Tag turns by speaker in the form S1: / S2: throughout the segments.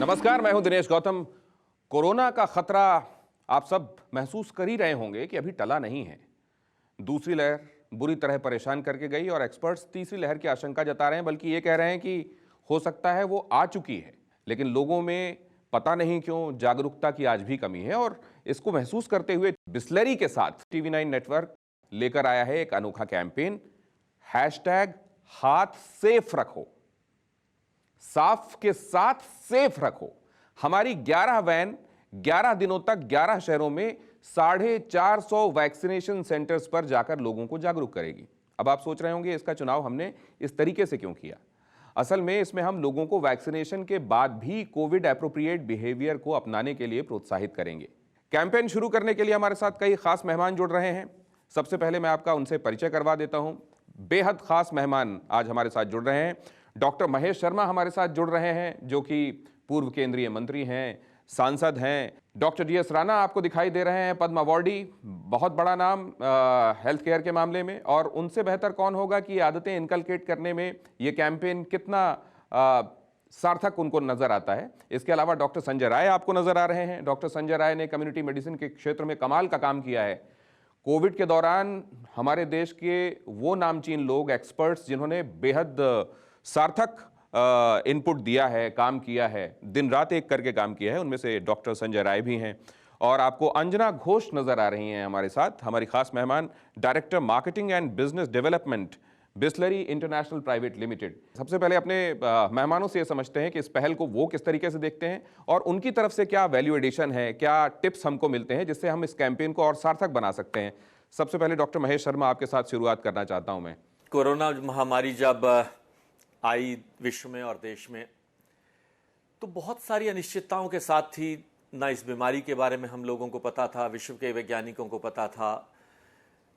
S1: नमस्कार, मैं हूं दिनेश गौतम। कोरोना का खतरा आप सब महसूस कर ही रहे होंगे कि अभी टला नहीं है। दूसरी लहर बुरी तरह परेशान करके गई और एक्सपर्ट्स तीसरी लहर की आशंका जता रहे हैं, बल्कि ये कह रहे हैं कि हो सकता है वो आ चुकी है, लेकिन लोगों में पता नहीं क्यों जागरूकता की आज भी कमी है। और इसको महसूस करते हुए बिस्लेरी के साथ TV9 नेटवर्क लेकर आया है एक अनोखा कैंपेन, हैशटैग हाथ सेफ रखो। साफ के साथ सेफ रखो। हमारी 11 वैन 11 दिनों तक 11 शहरों में 450 वैक्सीनेशन सेंटर्स पर जाकर लोगों को जागरूक करेगी। अब आप सोच रहे होंगे इसका चुनाव हमने इस तरीके से क्यों किया। असल में इसमें हम लोगों को वैक्सीनेशन के बाद भी कोविड एप्रोप्रिएट बिहेवियर को अपनाने के लिए प्रोत्साहित करेंगे। कैंपेन शुरू करने के लिए हमारे साथ कई खास मेहमान जुड़ रहे हैं। सबसे पहले मैं आपका उनसे परिचय करवा देता हूं। बेहद खास मेहमान आज हमारे साथ जुड़ रहे हैं। डॉक्टर महेश शर्मा हमारे साथ जुड़ रहे हैं, जो कि पूर्व केंद्रीय मंत्री हैं, सांसद हैं। डॉक्टर DS राणा आपको दिखाई दे रहे हैं, पद्म अवार्डी, बहुत बड़ा नाम हेल्थ केयर के मामले में। और उनसे बेहतर कौन होगा कि ये आदतें इनकलकेट करने में ये कैंपेन कितना सार्थक उनको नजर आता है। इसके अलावा डॉक्टर संजय राय आपको नजर आ रहे हैं। डॉक्टर संजय राय ने कम्युनिटी मेडिसिन के क्षेत्र में कमाल का काम किया है। कोविड के दौरान हमारे देश के वो नामचीन लोग, एक्सपर्ट्स, जिन्होंने बेहद सार्थक इनपुट दिया है, काम किया है, दिन रात एक करके काम किया है, उनमें से डॉक्टर संजय राय भी हैं। और आपको अंजना घोष नजर आ रही हैं हमारे साथ, हमारी खास मेहमान, director marketing and business development, Bisleri international private limited. सबसे पहले अपने मेहमानों से ये समझते हैं कि इस पहल को वो किस तरीके से देखते हैं और उनकी तरफ से क्या वैल्यू एडिशन है, क्या टिप्स हमको मिलते हैं जिससे हम इस कैंपेन को और सार्थक बना सकते हैं। सबसे पहले डॉक्टर महेश शर्मा, आपके साथ शुरुआत करना चाहता हूं मैं।
S2: कोरोना महामारी जब आई विश्व में और देश में, तो बहुत सारी अनिश्चितताओं के साथ थी। ना इस बीमारी के बारे में हम लोगों को पता था, विश्व के वैज्ञानिकों को पता था,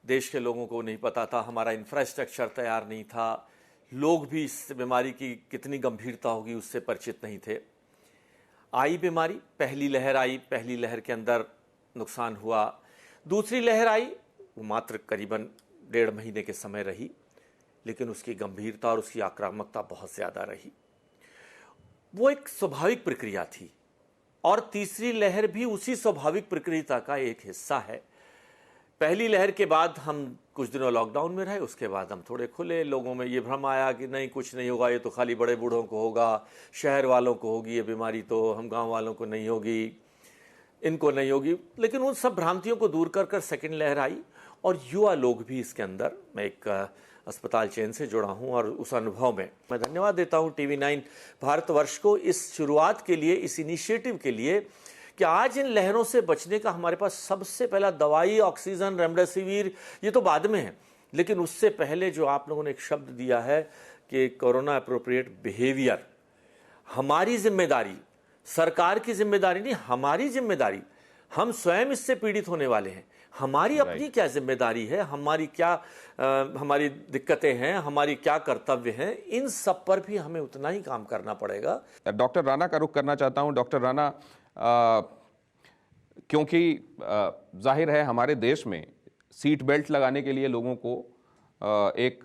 S2: देश के लोगों को नहीं पता था, हमारा इंफ्रास्ट्रक्चर तैयार नहीं था, लोग भी इस बीमारी की कितनी गंभीरता होगी उससे परिचित नहीं थे। आई बीमारी, पहली लहर आई, पहली लहर के अंदर नुकसान हुआ। दूसरी लहर आई, वो मात्र करीबन 1.5 महीने के समय रही, लेकिन उसकी गंभीरता और उसकी आक्रामकता बहुत ज़्यादा रही। वो एक स्वाभाविक प्रक्रिया थी और तीसरी लहर भी उसी स्वाभाविक प्रक्रिया का एक हिस्सा है। पहली लहर के बाद हम कुछ दिनों लॉकडाउन में रहे, उसके बाद हम थोड़े खुले। लोगों में ये भ्रम आया कि नहीं, कुछ नहीं होगा, ये तो खाली बड़े बूढ़ों को होगा, शहर वालों को होगी ये बीमारी, तो हम गाँव वालों को नहीं होगी, इनको नहीं होगी। लेकिन उन सब भ्रांतियों को दूर कर कर सेकेंड लहर आई और युवा लोग भी इसके अंदर, मैं एक अस्पताल चेन से जुड़ा हूं और उस अनुभव में मैं धन्यवाद देता हूं TV9 भारतवर्ष को इस शुरुआत के लिए, इस इनिशिएटिव के लिए कि आज इन लहरों से बचने का हमारे पास सबसे पहला दवाई, ऑक्सीजन, रेमडेसिविर, ये तो बाद में है, लेकिन उससे पहले जो आप लोगों ने एक शब्द दिया है कि कोरोना एप्रोप्रिएट बिहेवियर, हमारी जिम्मेदारी, सरकार की जिम्मेदारी नहीं, हमारी जिम्मेदारी। हम स्वयं इससे पीड़ित होने वाले हैं। हमारी अपनी क्या जिम्मेदारी है, हमारी क्या हमारी दिक्कतें हैं, हमारी क्या कर्तव्य हैं, इन सब पर भी हमें उतना ही काम करना पड़ेगा।
S1: डॉक्टर राणा का रुख करना चाहता हूं। डॉक्टर राणा, क्योंकि जाहिर है हमारे देश में सीट बेल्ट लगाने के लिए लोगों को एक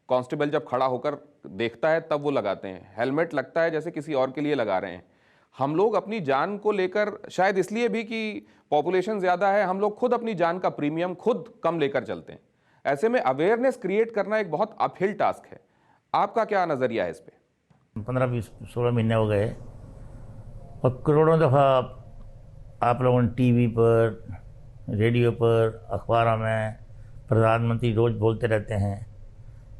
S1: कांस्टेबल जब खड़ा होकर देखता है तब वो लगाते हैं, हेलमेट लगता है जैसे किसी और के लिए लगा रहे हैं। हम लोग अपनी जान को लेकर, शायद इसलिए भी कि पॉपुलेशन ज्यादा है, हम लोग खुद अपनी जान का प्रीमियम खुद कम लेकर चलते हैं। ऐसे में अवेयरनेस क्रिएट करना एक बहुत अपहिल टास्क है। आपका क्या नजरिया है इस पे?
S3: 15-20-16 महीने हो गए और करोड़ों दफ़ा आप लोगों ने TV पर, रेडियो पर, अखबारों में प्रधानमंत्री रोज़ बोलते रहते हैं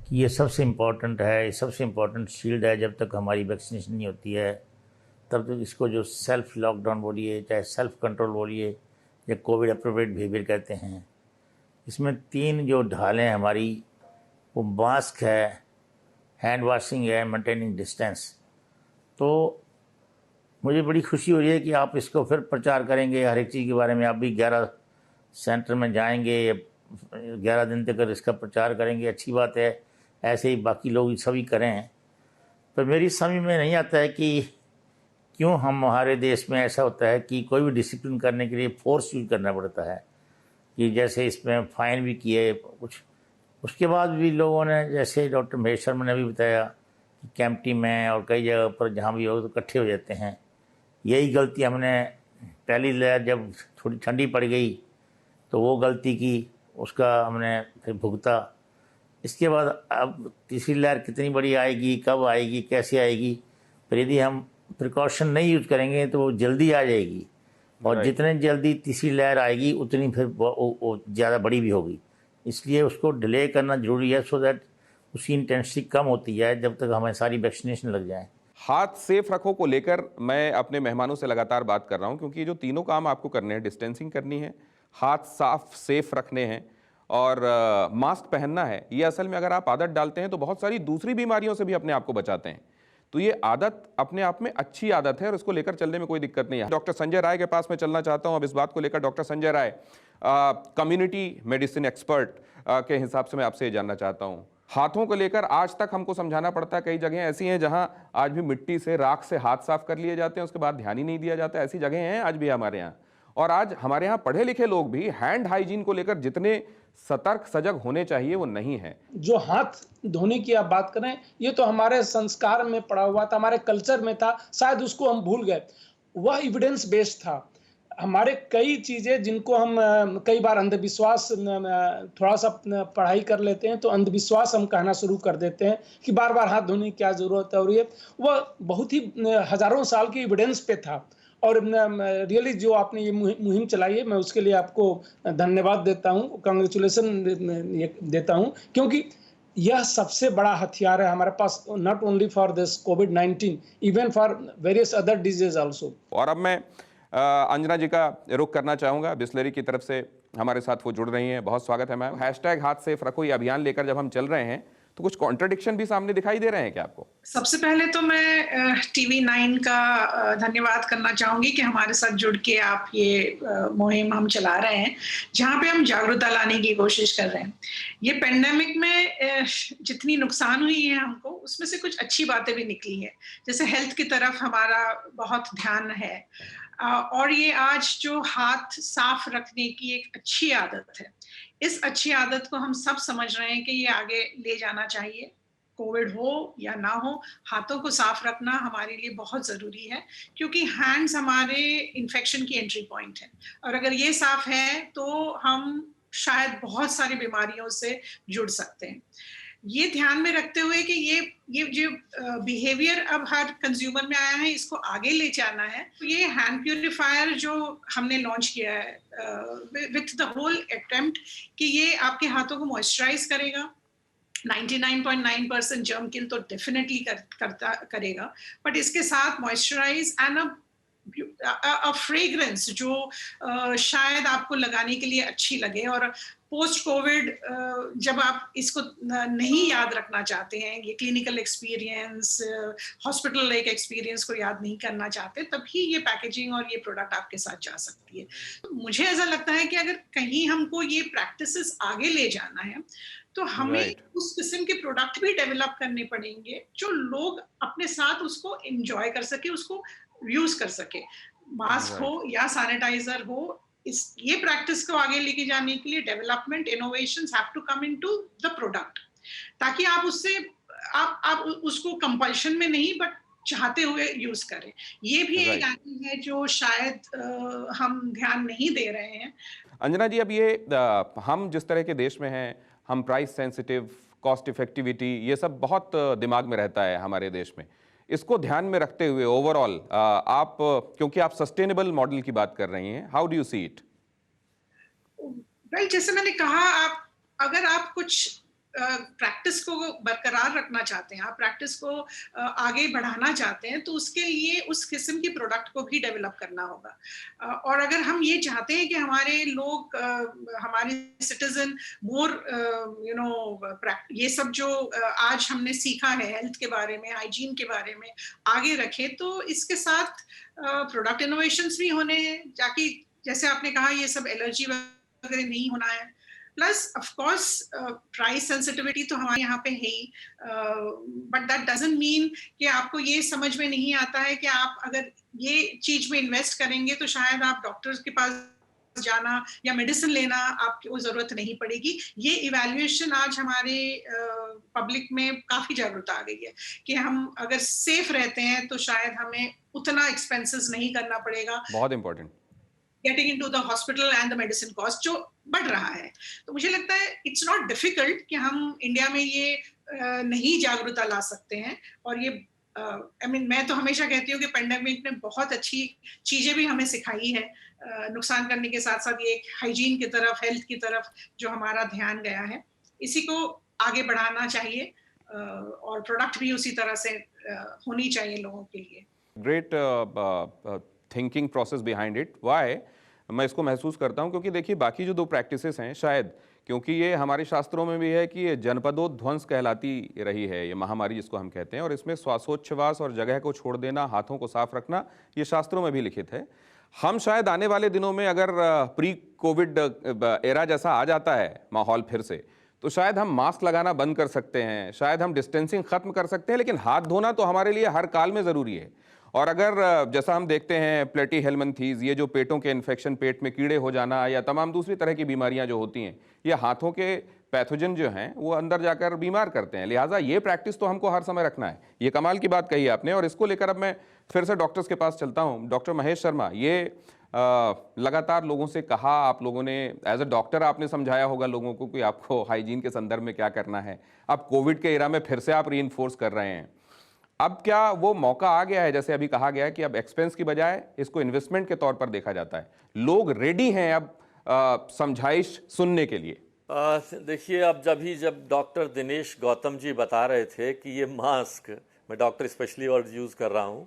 S3: कि ये सबसे इम्पोर्टेंट है, ये सबसे इम्पोर्टेंट शील्ड है। जब तक हमारी वैक्सीनेशन नहीं होती है तब तक इसको जो सेल्फ लॉकडाउन बोलिए, चाहे सेल्फ कंट्रोल बोलिए, या कोविड एप्रोप्रिएट बिहेवियर कहते हैं, इसमें 3 जो ढालें हैं हमारी, वो मास्क है, हैंड वॉशिंग है, मेंटेनिंग डिस्टेंस। तो मुझे बड़ी खुशी हो रही है कि आप इसको फिर प्रचार करेंगे हर एक चीज़ के बारे में। आप भी 11 सेंटर में जाएंगे, 11 दिन तक इसका प्रचार करेंगे, अच्छी बात है। ऐसे ही बाकी लोग सभी करें। पर मेरी समझ में नहीं आता है कि क्यों हमारे देश में ऐसा होता है कि कोई भी डिसिप्लिन करने के लिए फोर्स यूज करना पड़ता है, कि जैसे इसमें फ़ाइन भी किए कुछ, उसके बाद भी लोगों ने, जैसे डॉक्टर महेश शर्मा ने भी बताया कि कैंपटी में और कई जगह पर जहाँ भी हो तो इकट्ठे हो जाते हैं, यही गलती हमने पहली लहर जब थोड़ी ठंडी पड़ गई तो वो गलती की, उसका हमने फिर भुगता। इसके बाद अब तीसरी लहर कितनी बड़ी आएगी, कब आएगी, कैसे आएगी, पर यदि हम प्रिकॉशन नहीं यूज़ करेंगे तो वो जल्दी आ जाएगी, और जितने जल्दी तीसरी लहर आएगी उतनी फिर वो ज़्यादा बड़ी भी होगी। इसलिए उसको डिले करना ज़रूरी है, सो दैट उसकी इंटेंसिटी कम होती है जब तक हमें सारी वैक्सीनेशन लग जाए।
S1: हाथ सेफ रखो को लेकर मैं अपने मेहमानों से लगातार बात कर रहा हूं, क्योंकि ये जो तीनों काम आपको करने हैं, डिस्टेंसिंग करनी है, हाथ साफ सेफ रखने हैं और मास्क पहनना है, ये असल में अगर आप आदत डालते हैं तो बहुत सारी दूसरी बीमारियों से भी अपने आप को बचाते हैं। तो ये आदत अपने आप में अच्छी आदत है और इसको लेकर चलने में कोई दिक्कत नहीं है। डॉक्टर संजय राय के पास मैं चलना चाहता हूं अब इस बात को लेकर। Doctor Sanjay Rai, community medicine expert के हिसाब से मैं आपसे ये जानना चाहता हूं, हाथों को लेकर आज तक हमको समझाना पड़ता है, कई जगह ऐसी हैं जहां आज भी मिट्टी से, राख से हाथ साफ कर लिए जाते हैं, उसके बाद ध्यान ही नहीं दिया जाता। ऐसी जगह हैं आज भी हमारे यहाँ, और आज हमारे यहाँ पढ़े लिखे लोग भी हैंड हाइजीन को लेकर जितने सतर्क सजग होने चाहिए वो नहीं है।
S4: जो हाथ धोने की आप बात करें, ये तो हमारे संस्कार में पड़ा हुआ था, हमारे कल्चर में था, शायद उसको हम भूल गए। वह एविडेंस बेस्ड था। हमारे कई चीजें जिनको हम कई बार अंधविश्वास, थोड़ा सा पढ़ाई कर लेते हैं तो अंधविश्वास हम कहना शुरू कर देते हैं कि बार बार हाथ धोने की क्या जरूरत है, और ये वह बहुत ही हजारों साल की एविडेंस पे था। और रियली जो आपने ये मुहिम चलाई है, मैं उसके लिए आपको धन्यवाद देता हूँ, कांग्रेचुलेसन देता हूँ, क्योंकि यह सबसे बड़ा हथियार है हमारे पास, नॉट ओनली फॉर दिस कोविड-19, even for various other disease also.
S1: और अब मैं अंजना जी का रुख करना चाहूंगा, बिस्लेरी की तरफ से हमारे साथ वो जुड़ रही हैं। बहुत स्वागत है मैम। हैशटैग हाथ सेफ रखो ये अभियान लेकर जब हम चल रहे हैं तो कुछ कॉन्ट्रडिक्शन भी सामने दिखाई दे रहे हैं क्या आपको?
S5: सबसे पहले तो मैं टीवी 9 का धन्यवाद करना चाहूंगी कि हमारे साथ जुड़ के आप ये मुहिम हम चला रहे हैं, जहां पे हम जागरूकता लाने की कोशिश कर रहे हैं। ये पेंडेमिक में जितनी नुकसान हुई है हमको, उसमें से कुछ अच्छी बातें भी निकली है, जैसे हेल्थ की तरफ हमारा बहुत ध्यान है, और ये आज जो हाथ साफ रखने की एक अच्छी आदत है, इस अच्छी आदत को हम सब समझ रहे हैं कि ये आगे ले जाना चाहिए। कोविड हो या ना हो, हाथों को साफ रखना हमारे लिए बहुत ज़रूरी है, क्योंकि हैंड्स हमारे इन्फेक्शन की एंट्री पॉइंट है, और अगर ये साफ है तो हम शायद बहुत सारी बीमारियों से जुड़ सकते हैं। ये ध्यान में रखते हुए कि ये जो बिहेवियर अब हर कंज्यूमर में आया है, इसको आगे ले जाना है, तो ये हैंड प्यूरिफायर जो हमने लॉन्च किया है विथ द होल अटेम्प्ट कि ये आपके हाथों को मॉइस्चराइज करेगा। 99.9% जर्म किल तो डेफिनेटली करेगा, बट इसके साथ मॉइस्चराइज एंड अ फ्रेग्रेंस जो शायद आपको लगाने के लिए अच्छी लगे। और पोस्ट कोविड जब आप इसको नहीं याद रखना चाहते हैं, ये clinical experience, hospital like experience को याद नहीं करना चाहते, तभी ये पैकेजिंग और ये प्रोडक्ट आपके साथ जा सकती है। तो मुझे ऐसा लगता है कि अगर कहीं हमको ये प्रैक्टिसेस आगे ले जाना है तो हमें उस किस्म के प्रोडक्ट भी डेवलप करने पड़ेंगे जो लोग अपने साथ उसको एंजॉय कर सके, उसको यूज कर सके। मास्क हो या सैनिटाइजर हो, ये प्रैक्टिस को आगे लेके जाने के लिए development innovations have to come into the product, ताकि आप उससे आप उसको कंपल्शन में नहीं बट चाहते हुए यूज करें। ये भी एक एंगल है जो शायद हम ध्यान नहीं दे रहे हैं।
S1: अंजना जी, अब ये हम जिस तरह के देश में हैं, हम प्राइस सेंसिटिव, कॉस्ट इफेक्टिविटी, ये सब बहुत दिमाग में रहता है हमारे देश में। इसको ध्यान में रखते हुए ओवरऑल आप, क्योंकि आप सस्टेनेबल मॉडल की बात कर रही हैं, how do you see it?
S5: Well, जैसे मैंने कहा, अगर आप कुछ प्रैक्टिस को बरकरार रखना चाहते हैं, आप प्रैक्टिस को आगे बढ़ाना चाहते हैं, तो उसके लिए उस किस्म की प्रोडक्ट को भी डेवलप करना होगा। और अगर हम ये चाहते हैं कि हमारे लोग, हमारे सिटीजन मोर ये सब जो आज हमने सीखा है हेल्थ के बारे में, हाइजीन के बारे में, आगे रखें, तो इसके साथ प्रोडक्ट इनोवेशंस भी होने हैं, ताकि जैसे आपने कहा ये सब एलर्जी वगैरह नहीं होना है। Plus of course price sensitivity तो हमारे यहाँ पे है ही, बट दैट डजंट मीन कि आपको ये समझ में नहीं आता है कि आप अगर ये चीज में इन्वेस्ट करेंगे तो शायद आप डॉक्टर्स के पास जाना या मेडिसिन लेना आपको जरूरत नहीं पड़ेगी। ये इवैल्यूएशन आज हमारे पब्लिक में काफी जागरूकता आ गई है कि हम अगर सेफ रहते हैं तो शायद हमें उतना एक्सपेंसेस नहीं करना पड़ेगा
S1: बहुत important.
S5: Getting into the hospital and the medicine cost जो बढ़ रहा है। तो मुझे लगता है इट्स नॉट डिफिकल्ट कि हम इंडिया में ये नहीं जागरूकता ला सकते हैं। और ये मैं तो हमेशा कहती हूँ कि पेंडेमिक ने बहुत अच्छी चीजें भी हमें सिखाई है। नुकसान करने के साथ साथ ये हाइजीन की तरफ, हेल्थ की तरफ जो हमारा ध्यान गया है, इसी को आगे बढ़ाना चाहिए और प्रोडक्ट भी उसी तरह से होनी चाहिए लोगों के लिए।
S1: Great thinking process behind it. Why मैं इसको महसूस करता हूं क्योंकि देखिए बाकी जो दो प्रैक्टिसेस हैं, शायद क्योंकि ये हमारे शास्त्रों में भी है कि ये जनपदोध्वंस कहलाती रही है, ये महामारी जिसको हम कहते हैं, और इसमें श्वासोच्छ्वास और जगह को छोड़ देना, हाथों को साफ रखना, ये शास्त्रों में भी लिखित है। हम शायद आने वाले दिनों में अगर प्री कोविड एरा जैसा आ जाता है माहौल फिर से, तो शायद हम मास्क लगाना बंद कर सकते हैं, शायद हम डिस्टेंसिंग खत्म कर सकते हैं, लेकिन हाथ धोना तो हमारे लिए हर काल में ज़रूरी है। और अगर जैसा हम देखते हैं प्लेटी हेलमंथीज, ये जो पेटों के इन्फेक्शन, पेट में कीड़े हो जाना या तमाम दूसरी तरह की बीमारियां जो होती हैं, ये हाथों के पैथोजन जो हैं वो अंदर जाकर बीमार करते हैं। लिहाजा ये प्रैक्टिस तो हमको हर समय रखना है। ये कमाल की बात कही आपने, और इसको लेकर अब मैं फिर से डॉक्टर्स के पास चलता हूँ। डॉक्टर महेश शर्मा, ये लगातार लोगों से कहा, आप लोगों ने एज अ डॉक्टर आपने समझाया होगा लोगों को कि आपको हाइजीन के संदर्भ में क्या करना है। अब कोविड के एरा में फिर से आप रीइंफोर्स कर रहे हैं। अब क्या वो मौका आ गया है, जैसे अभी कहा गया है कि अब एक्सपेंस की बजाय इसको इन्वेस्टमेंट के तौर पर देखा जाता है, लोग रेडी हैं अब समझाइश सुनने के लिए?
S2: देखिए, अब जब डॉक्टर दिनेश गौतम जी बता रहे थे कि ये मास्क, मैं डॉक्टर स्पेशली वर्ड यूज़ कर रहा हूँ,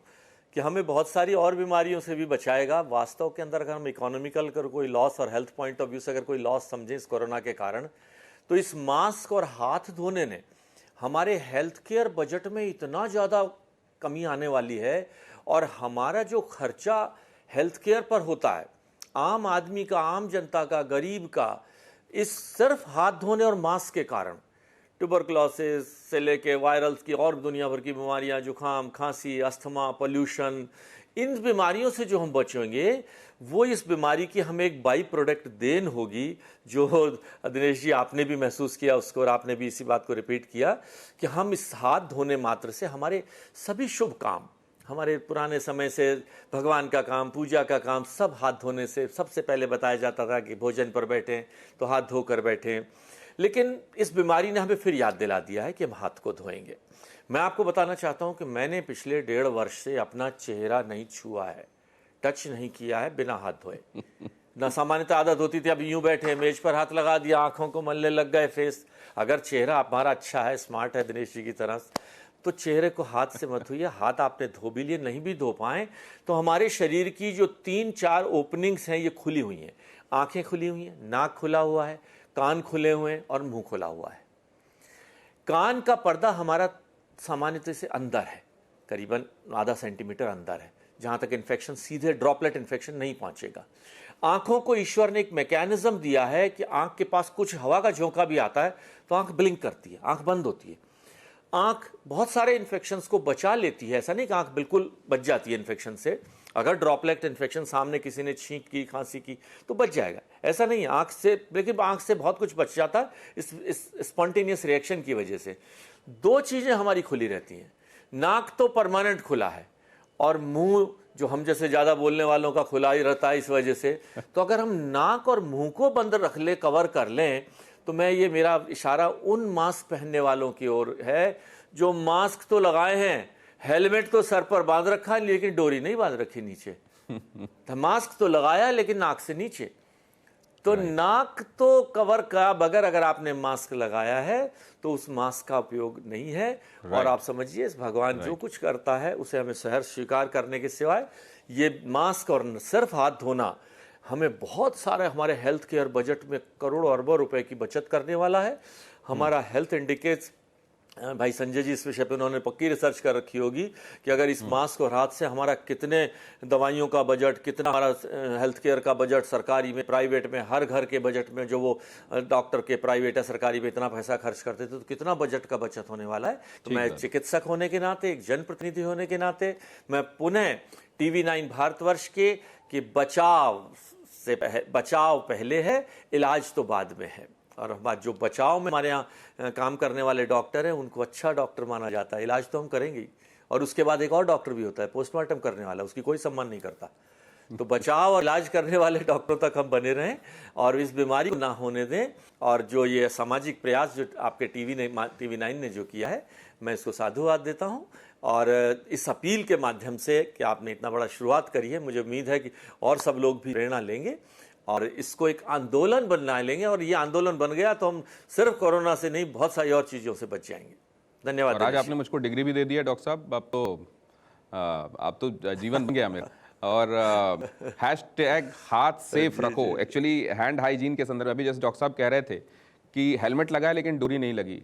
S2: कि हमें बहुत सारी और बीमारियों से भी बचाएगा। वास्तव के अंदर अगर हम इकोनॉमिकल कर कोई लॉस और हेल्थ पॉइंट ऑफ व्यू से अगर कोई लॉस समझें इस कोरोना के कारण, तो इस मास्क और हाथ धोने ने हमारे हेल्थ केयर बजट में इतना ज़्यादा कमी आने वाली है। और हमारा जो खर्चा हेल्थ केयर पर होता है, आम आदमी का, आम जनता का, गरीब का, इस सिर्फ हाथ धोने और मास्क के कारण, ट्यूबरकुलोसिस से लेके वायरल्स की और दुनिया भर की बीमारियां, जुकाम, खांसी, अस्थमा, पोल्यूशन, इन बीमारियों से जो हम बचेंगे, वो इस बीमारी की हमें एक बाई प्रोडक्ट देन होगी, जो दिनेश जी आपने भी महसूस किया उसको, और आपने भी इसी बात को रिपीट किया कि हम इस हाथ धोने मात्र से हमारे सभी शुभ काम, हमारे पुराने समय से भगवान का काम, पूजा का काम, सब हाथ धोने से सबसे पहले बताया जाता था कि भोजन पर बैठें तो हाथ धोकर बैठें। लेकिन इस बीमारी ने हमें फिर याद दिला दिया है कि हम हाथ को धोएंगे। मैं आपको बताना चाहता हूं कि मैंने पिछले 1.5 वर्ष से अपना चेहरा नहीं छुआ है, टच नहीं किया है बिना हाथ धोए। ना सामान्यतः आदत होती थी, अब यूं बैठे मेज पर हाथ लगा दिया, आंखों को मलने लग गए फेस। अगर चेहरा हमारा अच्छा है, स्मार्ट है दिनेश जी की तरह, तो चेहरे को हाथ से मत धोइए। हाथ आपने धो भी लिए, नहीं भी धो पाए तो हमारे शरीर की जो 3-4 ओपनिंग्स हैं ये खुली हुई हैं। आंखें खुली हुई हैं, नाक खुला हुआ है, कान खुले हुए हैं और मुंह खुला हुआ है। कान का पर्दा हमारा सामान्यतः से अंदर है, करीबन आधा सेंटीमीटर अंदर है, जहां तक इन्फेक्शन, सीधे ड्रॉपलेट इन्फेक्शन नहीं पहुंचेगा। आंखों को ईश्वर ने एक मैकेनिज्म दिया है कि आंख के पास कुछ हवा का झोंका भी आता है तो आंख ब्लिंक करती है, आंख बंद होती है। आंख बहुत सारे इन्फेक्शंस को बचा लेती है, ऐसा नहीं कि आंख बिल्कुल बच जाती है इन्फेक्शन से। अगर ड्रॉपलेट इन्फेक्शन सामने किसी ने छींक की, खांसी की तो बच जाएगा, ऐसा नहीं है आंख से, लेकिन आंख से बहुत कुछ बच जाता है इस स्पॉन्टेनियस रिएक्शन की वजह से। 2 चीजें हमारी खुली रहती हैं, नाक तो परमानेंट खुला है और मुंह जो हम जैसे ज्यादा बोलने वालों का खुला ही रहता है इस वजह से। तो अगर हम नाक और मुंह को बंद रख ले, कवर कर लें, तो ये मेरा इशारा उन मास्क पहनने वालों की ओर है जो मास्क तो लगाए हैं, हेलमेट तो सर पर बांध रखा है लेकिन डोरी नहीं बांध रखी नीचे। तो मास्क तो लगाया लेकिन नाक से नीचे। तो नाक तो कवर का बगैर अगर आपने मास्क लगाया है तो उस मास्क का उपयोग नहीं है। और आप समझिए इस भगवान जो कुछ करता है उसे हमें सहर्ष स्वीकार करने के सिवाय ये मास्क और सिर्फ हाथ धोना हमें बहुत सारे हमारे हेल्थ केयर बजट में करोड़ों अरबों रुपए की बचत करने वाला है। हमारा हेल्थ इंडिकेट्स, भाई संजय जी इस विषय पे उन्होंने पक्की रिसर्च कर रखी होगी कि अगर इस मास्क और हाथ से हमारा कितने दवाइयों का बजट, कितना हमारा हेल्थ केयर का बजट, सरकारी में, प्राइवेट में, हर घर के बजट में, जो वो डॉक्टर के प्राइवेट या सरकारी में इतना पैसा खर्च करते थे, तो कितना बजट का बचत होने वाला है। तो मैं चिकित्सक होने के नाते, एक जनप्रतिनिधि होने के नाते, मैं पुनः TV9 भारतवर्ष के कि बचाव से बचाव पहले है, इलाज तो बाद में है। और हमारे जो बचाव में हमारे यहाँ काम करने वाले डॉक्टर हैं उनको अच्छा डॉक्टर माना जाता है। इलाज तो हम करेंगे ही, और उसके बाद एक और डॉक्टर भी होता है पोस्टमार्टम करने वाला, उसकी कोई सम्मान नहीं करता। तो बचाव और इलाज करने वाले डॉक्टरों तक हम बने रहें और इस बीमारी को ना होने दें। और जो ये सामाजिक प्रयास जो आपके TV9 ने जो किया है, मैं इसको साधुवाद देता हूँ। और इस अपील के माध्यम से कि आपने इतना बड़ा शुरुआत करी है, मुझे उम्मीद है कि और सब लोग भी प्रेरणा लेंगे और इसको एक आंदोलन बना लेंगे। और ये आंदोलन बन गया तो हम सिर्फ कोरोना से नहीं, बहुत सारी और चीज़ों से बच जाएंगे। धन्यवाद।
S1: और आज आपने मुझको डिग्री भी दे दी है डॉक्टर साहब, अब तो जीवन बन गया मेरा। और हैशटैग हाथ सेफ रखो, एक्चुअली हैंड हाइजीन के संदर्भ में अभी जैसे डॉक्टर साहब कह रहे थे कि हेलमेट लगा है लेकिन डोरी नहीं लगी,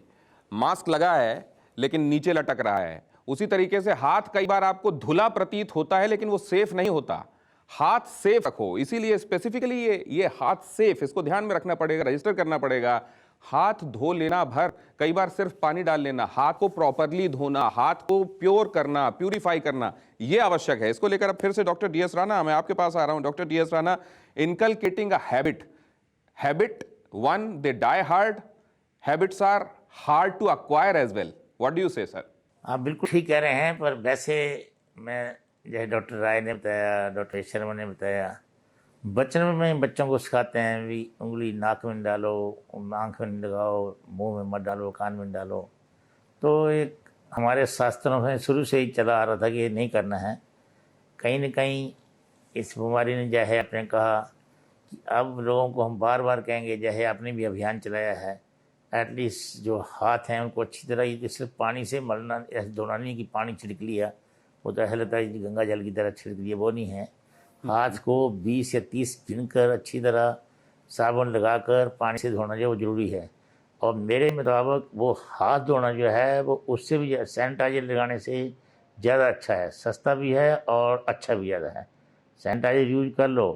S1: मास्क लगा है लेकिन नीचे लटक रहा है, उसी तरीके से हाथ कई बार आपको धुला प्रतीत होता है लेकिन वो सेफ नहीं होता। हाथ सेफ रखो, इसीलिए स्पेसिफिकली ये हाथ सेफ, इसको ध्यान में रखना पड़ेगा, रजिस्टर करना पड़ेगा। हाथ धो लेना भर, कई बार सिर्फ पानी डाल लेना, हाथ को प्रॉपरली धोना, हाथ को प्योर करना, प्यूरिफाई करना, यह आवश्यक है। इसको लेकर अब फिर से डॉक्टर DS राणा, मैं आपके पास आ रहा हूं। Doctor DS Rana, inculcating a habit 1 they die hard, habits are hard to acquire as well. What do you say sir?
S3: आप बिल्कुल ठीक कह रहे हैं, पर वैसे मैं जैसे डॉक्टर राय ने बताया, डॉक्टर शर्मा ने बताया, बचपन में बच्चों को सिखाते हैं भी उंगली नाक में डालो, आँख में लगाओ, मुंह में मत डालो, कान में डालो। तो एक हमारे शास्त्रों में शुरू से ही चला आ रहा था कि ये नहीं करना है। कहीं न कहीं इस बीमारी ने जो है आपने कहा कि अब लोगों को हम बार बार कहेंगे, जो है आपने भी अभियान चलाया है, एटलीस्ट जो हाथ हैं उनको अच्छी तरह, ये सिर्फ पानी से मलना ऐसे धोना नहीं कि पानी छिड़क लिया, वो तो ऐसा लगता है गंगा जल की तरह छिड़क लिया, वो नहीं है। हाथ को 20 या 30 गिनकर अच्छी तरह साबुन लगाकर पानी से धोना जो वो ज़रूरी है। और मेरे मुताबिक वो हाथ धोना जो है वो उससे भी सैनिटाइजर लगाने से ज़्यादा अच्छा है, सस्ता भी है और अच्छा भी ज़्यादा है। सैनिटाइजर यूज कर लो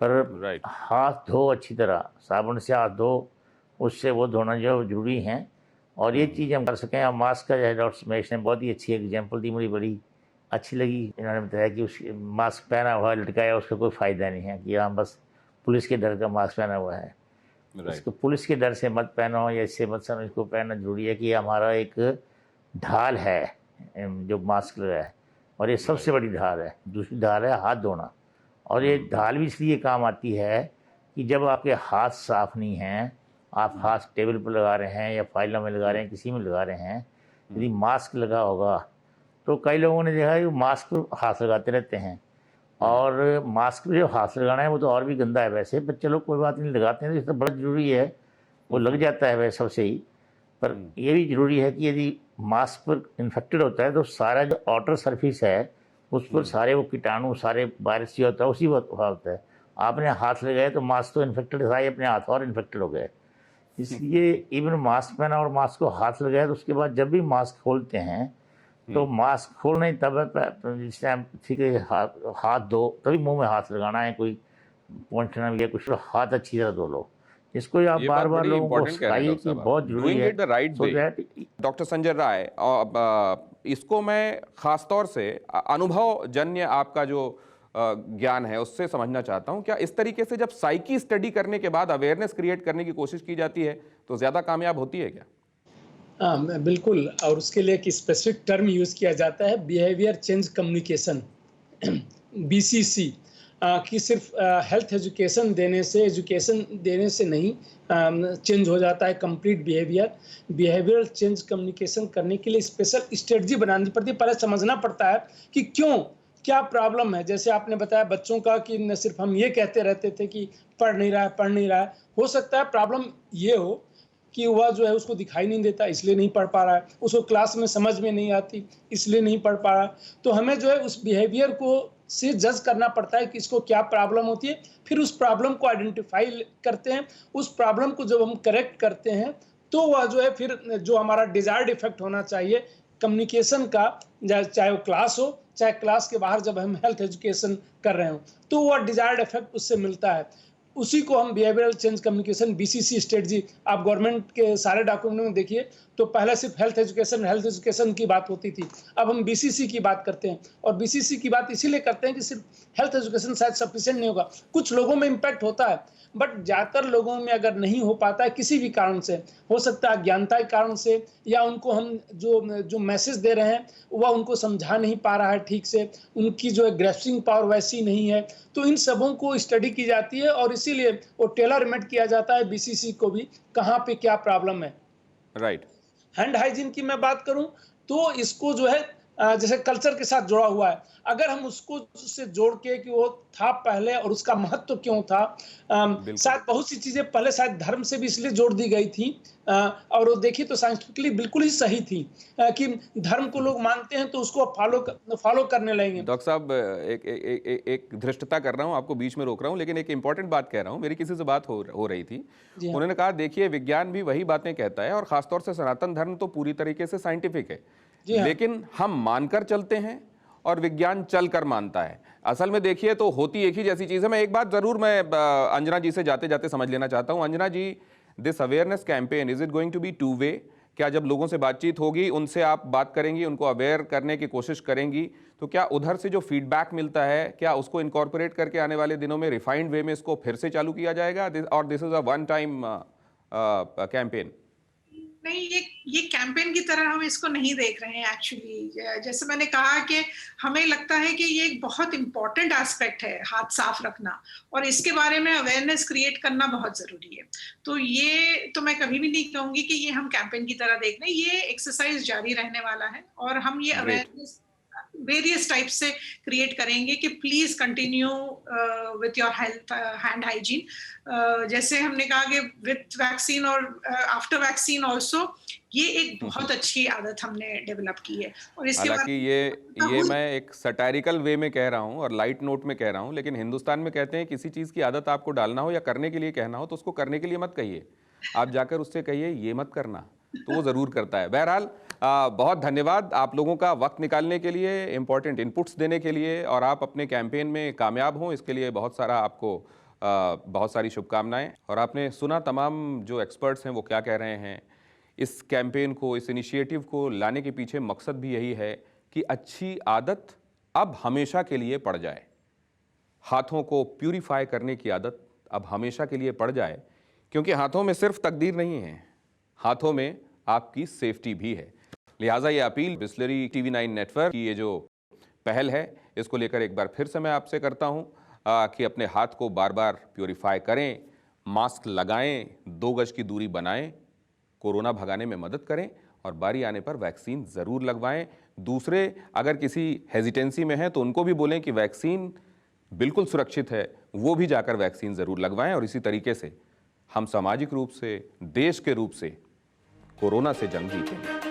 S3: पर हाथ धो अच्छी तरह, साबुन से हाथ धो, उससे वो धोना जो ज़रूरी है। और ये चीज़ हम कर सकें। और मास्क का जो है डॉक्टर सुमेश ने बहुत ही अच्छी एग्जाम्पल दी, मुझे बड़ी अच्छी लगी। इन्होंने बताया कि उस मास्क पहना हुआ लटकाया, उसका कोई फ़ायदा नहीं है कि हम बस पुलिस के डर का मास्क पहना हुआ है। इसको पुलिस के डर से मत पहनो या इससे मत समझो, इसको पहनना जरूरी है कि हमारा एक ढाल है जो मास्क लगा है, और ये सबसे बड़ी ढाल है। दूसरी ढाल है हाथ धोना, और ये ढाल भी इसलिए काम आती है कि जब आपके हाथ साफ नहीं हैं, आप हाथ टेबल पर लगा रहे हैं या फाइलों में लगा रहे हैं, किसी में लगा रहे हैं, यदि मास्क लगा होगा तो कई लोगों ने देखा है कि मास्क पर हाथ लगाते रहते हैं, और मास्क पे जो हाथ लगाना है वो तो और भी गंदा है वैसे, पर चलो कोई बात नहीं, लगाते हैं तो इसका बड़ा ज़रूरी है, वो लग जाता है वैसे सबसे ही। पर ये भी ज़रूरी है कि यदि मास्क पर इन्फेक्टेड होता है तो सारा जो आउटर सरफेस है उस पर सारे वो कीटाणु, सारे वायरस जो होता है उसी वक्त होता है। आपने हाथ लगाए तो मास्क तो इन्फेक्टेड था ही, अपने हाथ और इन्फेक्टेड हो गए। इसलिए इवन मास्क पहना और मास्क को हाथ लगाया तो उसके बाद जब भी मास्क खोलते हैं तो मास्क खोलना ही तब जिस टाइम ठीक है हाथ धो, तभी मुंह में हाथ लगाना है, कोई पहुँचना भी है कुछ, हाथ अच्छी तरह धो लो। इसको आप बार बार लोगों को सिखाइए कि बहुत जरूरी है।
S1: डॉक्टर संजय राय, इसको मैं खासतौर से अनुभव जन्य आपका जो ज्ञान है उससे समझना चाहता हूं। क्या इस तरीके से जब साइकी स्टडी करने के बाद अवेयरनेस क्रिएट करने की कोशिश की जाती है तो ज्यादा कामयाब होती है क्या?
S4: हाँ बिल्कुल, और उसके लिए एक स्पेसिफिक टर्म यूज किया जाता है, बिहेवियर चेंज कम्युनिकेशन, BCC, कि सिर्फ हेल्थ एजुकेशन देने से नहीं चेंज हो जाता है कंप्लीट बिहेवियर चेंज कम्युनिकेशन करने के लिए स्पेशल स्ट्रेटजी बनानी पड़ती है। पहले समझना पड़ता है कि क्या प्रॉब्लम है। जैसे आपने बताया बच्चों का कि न सिर्फ हम ये कहते रहते थे कि पढ़ नहीं रहा है, हो सकता है प्रॉब्लम ये हो कि वह जो है उसको दिखाई नहीं देता इसलिए नहीं पढ़ पा रहा है, उसको क्लास में समझ में नहीं आती इसलिए नहीं पढ़ पा रहा। तो हमें जो है उस बिहेवियर को से जज करना पड़ता है कि इसको क्या प्रॉब्लम होती है, फिर उस प्रॉब्लम को आइडेंटिफाई करते हैं। उस प्रॉब्लम को जब हम करेक्ट करते हैं तो वह जो है फिर जो हमारा डिजायर्ड इफेक्ट होना चाहिए कम्युनिकेशन का, चाहे वो क्लास हो चाहे क्लास के बाहर जब हम हेल्थ एजुकेशन कर रहे हो, तो वह डिजायर्ड इफेक्ट उससे मिलता है। उसी को हम behavioural change communication BCC strategy, आप गवर्नमेंट के सारे डॉक्यूमेंट में देखिए तो पहले सिर्फ हेल्थ एजुकेशन की बात होती थी, अब हम बीसीसी की बात करते हैं। और बीसीसी की बात इसीलिए करते हैं कि सिर्फ हेल्थ एजुकेशन शायद सफिशिएंट नहीं होगा, कुछ लोगों में इम्पैक्ट होता है, बट ज़्यादातर लोगों में अगर नहीं हो पाता है किसी भी कारण से, हो सकता है अज्ञानता के कारण से, या उनको हम जो मैसेज दे रहे हैं वह उनको समझा नहीं पा रहा है ठीक से, उनकी जो ग्रेस्पिंग पावर वैसी नहीं है, तो इन सबों को स्टडी की जाती है और इसीलिए वो टेलर मेड किया जाता है बीसीसी को भी, कहाँ पे क्या प्रॉब्लम है।
S1: राइट।
S4: हैंड हाइजीन की मैं बात करूं तो इसको जो है जैसे कल्चर के साथ जुड़ा हुआ है, अगर हम उसको से जोड़ के कि वो था पहले और उसका महत्व क्यों था, शायद बहुत सी चीजें पहले शायद धर्म से भी इसलिए जोड़ दी गई थी, और वो देखिए तो साइंटिफिकली बिल्कुल ही सही थी, कि धर्म को लोग मानते हैं तो उसको फॉलो करने लगेंगे।
S1: डॉक्टर साहब, एक धृष्टता कर रहा हूं, आपको बीच में रोक रहा हूं, लेकिन एक इंपॉर्टेंट बात कह रहा हूं। मेरी किसी से बात हो रही थी, उन्होंने कहा देखिए विज्ञान भी वही बातें कहता है और खासतौर से सनातन धर्म तो पूरी तरीके से साइंटिफिक है, लेकिन हम मानकर चलते हैं और विज्ञान चलकर मानता है। असल में देखिए तो होती एक ही जैसी चीज है। मैं एक बात जरूर मैं अंजना जी से जाते जाते समझ लेना चाहता हूं। Anjana ji, this awareness campaign, is it going to be two way? क्या जब लोगों से बातचीत होगी, उनसे आप बात करेंगी, उनको अवेयर करने की कोशिश करेंगी, तो क्या उधर से जो फीडबैक मिलता है क्या उसको इनकॉर्पोरेट करके आने वाले दिनों में रिफाइंड वे में इसको फिर से चालू किया जाएगा, और this is a one time campaign?
S5: नहीं, ये कैंपेन की तरह हम इसको नहीं देख रहे हैं एक्चुअली। जैसे मैंने कहा कि हमें लगता है कि ये एक बहुत इंपॉर्टेंट एस्पेक्ट है हाथ साफ रखना, और इसके बारे में अवेयरनेस क्रिएट करना बहुत जरूरी है। तो ये तो मैं कभी भी नहीं कहूंगी कि ये हम कैंपेन की तरह देख रहे हैं, ये एक्सरसाइज जारी रहने वाला है और हम ये अवेयरनेस वेरियस टाइप से क्रिएट करेंगे कि please continue with your health hand hygiene. जैसे हमने कहा कि विथ वैक्सीन और आफ्टर वैक्सीन ऑल्सो, ये एक बहुत अच्छी आदत हमने डेवलप की है। और इसके
S1: हालांकि ये मैं एक सटायरिकल वे में कह रहा हूं और लाइट नोट में कह रहा हूं, लेकिन हिंदुस्तान में कहते हैं किसी चीज की आदत आपको डालना हो या करने के लिए कहना हो तो उसको करने के लिए मत कहिए, आप जाकर उससे कहिए ये मत करना, तो वो जरूर करता है। बहरहाल बहुत धन्यवाद आप लोगों का वक्त निकालने के लिए, इंपॉर्टेंट इनपुट्स देने के लिए, और आप अपने कैंपेन में कामयाब हों इसके लिए बहुत सारा आपको बहुत सारी शुभकामनाएं। और आपने सुना तमाम जो एक्सपर्ट्स हैं वो क्या कह रहे हैं। इस कैंपेन को, इस इनिशिएटिव को लाने के पीछे मकसद भी यही है कि अच्छी आदत अब हमेशा के लिए पड़ जाए, हाथों को प्यूरिफाई करने की आदत अब हमेशा के लिए पड़ जाए, क्योंकि हाथों में सिर्फ तकदीर नहीं है, हाथों में आपकी सेफ्टी भी है। लिहाजा ये अपील बिस्लरी TV9 नेटवर्क की ये जो पहल है इसको लेकर एक बार फिर से मैं आपसे करता हूं कि अपने हाथ को बार बार प्यूरिफाई करें, मास्क लगाएं, 2 गज की दूरी बनाएं, कोरोना भगाने में मदद करें और बारी आने पर वैक्सीन ज़रूर लगवाएं। दूसरे अगर किसी हेजिटेंसी में हैं तो उनको भी बोलें कि वैक्सीन बिल्कुल सुरक्षित है, वो भी जाकर वैक्सीन ज़रूर लगवाएं। और इसी तरीके से हम सामाजिक रूप से, देश के रूप से कोरोना से जंग जीतेंगे।